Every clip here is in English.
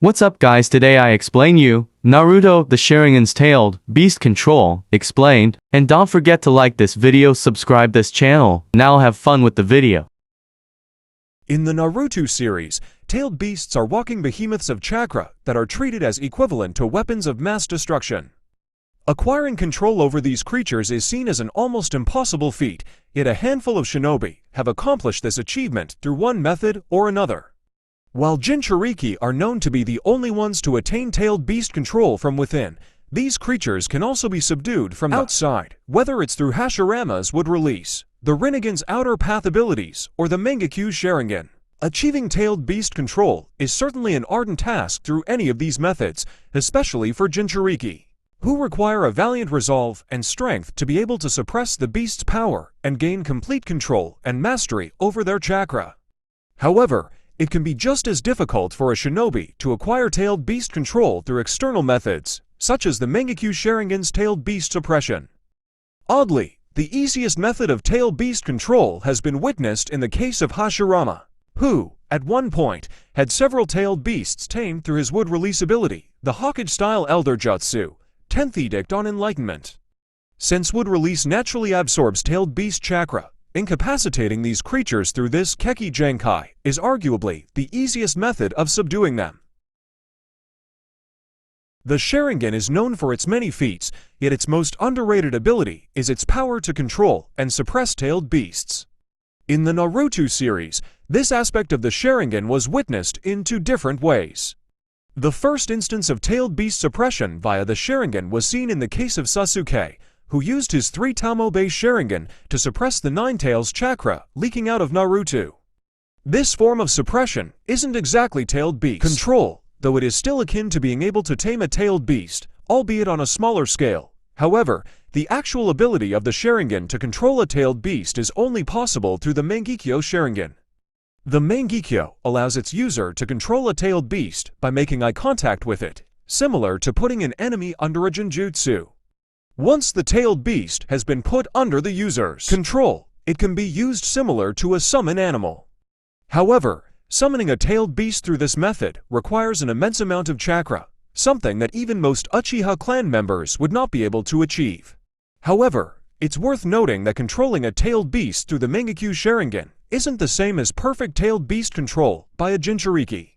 What's up guys, today I explain you Naruto the Sharingan's tailed beast control explained, and don't forget to like this video, subscribe this channel. Now have fun with the video. In the Naruto series, tailed beasts are walking behemoths of chakra that are treated as equivalent to weapons of mass destruction. Acquiring control over these creatures is seen as an almost impossible feat, yet a handful of shinobi have accomplished this achievement through one method or another. While Jinchuriki are known to be the only ones to attain tailed beast control from within, these creatures can also be subdued from outside, whether it's through Hashirama's wood release, the Rinnegan's outer path abilities, or the Mangekyou's Sharingan. Achieving tailed beast control is certainly an ardent task through any of these methods, especially for Jinchuriki, who require a valiant resolve and strength to be able to suppress the beast's power and gain complete control and mastery over their chakra. However, it can be just as difficult for a shinobi to acquire tailed beast control through external methods, such as the Mangekyou Sharingan's tailed beast suppression. Oddly, the easiest method of tailed beast control has been witnessed in the case of Hashirama, who, at one point, had several tailed beasts tamed through his wood release ability, the Hokage-style Elder Jutsu, 10th Edict on Enlightenment. Since wood release naturally absorbs tailed beast chakra, incapacitating these creatures through this Keki Genkai is arguably the easiest method of subduing them. The Sharingan is known for its many feats, yet its most underrated ability is its power to control and suppress tailed beasts. In the Naruto series, this aspect of the Sharingan was witnessed in two different ways. The first instance of tailed beast suppression via the Sharingan was seen in the case of Sasuke, who used his 3-Tamo-based Sharingan to suppress the Nine-Tails chakra leaking out of Naruto. This form of suppression isn't exactly tailed beast control, though it is still akin to being able to tame a tailed beast, albeit on a smaller scale. However, the actual ability of the Sharingan to control a tailed beast is only possible through the Mangekyou Sharingan. The Mangekyou allows its user to control a tailed beast by making eye contact with it, similar to putting an enemy under a Genjutsu. Once the tailed beast has been put under the user's control, it can be used similar to a summon animal. However, summoning a tailed beast through this method requires an immense amount of chakra, something that even most Uchiha clan members would not be able to achieve. However, it's worth noting that controlling a tailed beast through the Mangekyou Sharingan isn't the same as perfect tailed beast control by a Jinchuriki.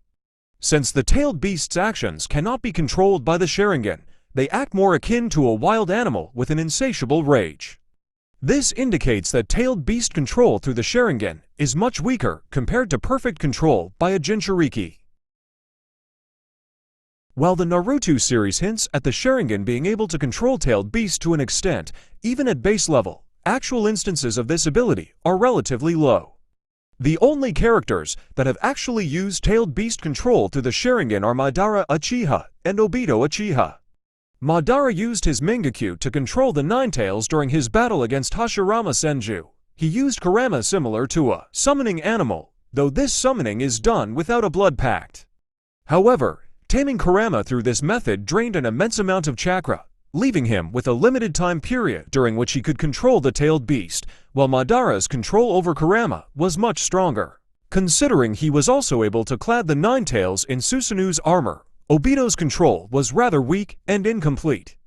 Since the tailed beast's actions cannot be controlled by the Sharingan, they act more akin to a wild animal with an insatiable rage. This indicates that tailed beast control through the Sharingan is much weaker compared to perfect control by a Jinchuriki. While the Naruto series hints at the Sharingan being able to control tailed beasts to an extent, even at base level, actual instances of this ability are relatively low. The only characters that have actually used tailed beast control through the Sharingan are Madara Uchiha and Obito Uchiha. Madara used his Mangekyou to control the Nine-Tails during his battle against Hashirama Senju. He used Kurama similar to a summoning animal, though this summoning is done without a blood pact. However, taming Kurama through this method drained an immense amount of chakra, leaving him with a limited time period during which he could control the tailed beast, while Madara's control over Kurama was much stronger. Considering he was also able to clad the Nine-Tails in Susanu's armor, Obito's control was rather weak and incomplete.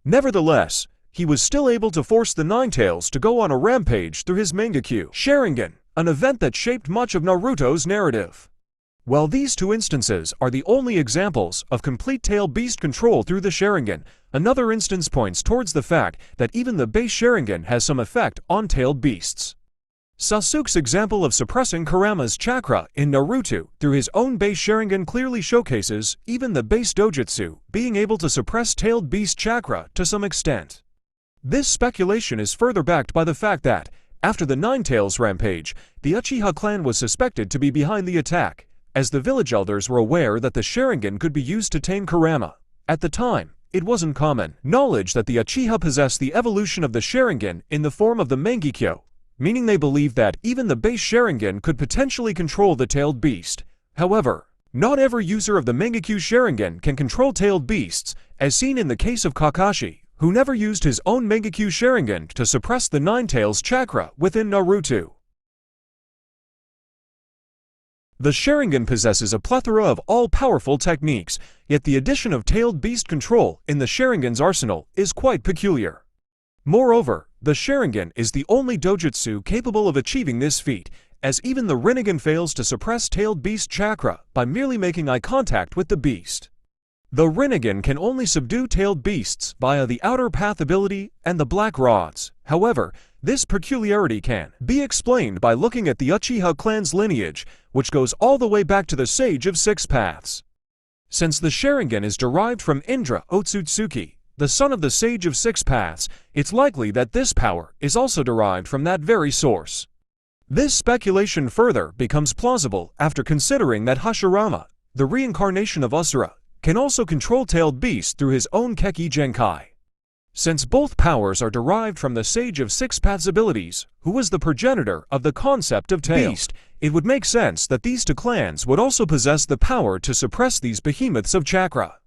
Nevertheless, he was still able to force the Nine-Tails to go on a rampage through his Mangekyou Sharingan, an event that shaped much of Naruto's narrative. While these two instances are the only examples of complete tailed beast control through the Sharingan, another instance points towards the fact that even the base Sharingan has some effect on tailed beasts. Sasuke's example of suppressing Kurama's chakra in Naruto through his own base Sharingan clearly showcases even the base dojutsu being able to suppress tailed beast chakra to some extent. This speculation is further backed by the fact that, after the Nine-Tails rampage, the Uchiha clan was suspected to be behind the attack, as the village elders were aware that the Sharingan could be used to tame Kurama. At the time, it wasn't common knowledge that the Uchiha possessed the evolution of the Sharingan in the form of the Mangekyou, meaning they believed that even the base Sharingan could potentially control the tailed beast. However, not every user of the Mangekyou Sharingan can control tailed beasts, as seen in the case of Kakashi, who never used his own Mangekyou Sharingan to suppress the Nine-Tails chakra within Naruto. The Sharingan possesses a plethora of all-powerful techniques, yet the addition of tailed beast control in the Sharingan's arsenal is quite peculiar. Moreover, the Sharingan is the only dojutsu capable of achieving this feat, as even the Rinnegan fails to suppress tailed beast chakra by merely making eye contact with the beast. The Rinnegan can only subdue tailed beasts via the outer path ability and the black rods. However, this peculiarity can be explained by looking at the Uchiha clan's lineage, which goes all the way back to the Sage of Six Paths. Since the Sharingan is derived from Indra Otsutsuki, the son of the Sage of Six Paths, it's likely that this power is also derived from that very source. This speculation further becomes plausible after considering that Hashirama, the reincarnation of Asura, can also control tailed beasts through his own Keki Genkai. Since both powers are derived from the Sage of Six Paths abilities, who was the progenitor of the concept of beast, it would make sense that these two clans would also possess the power to suppress these behemoths of chakra.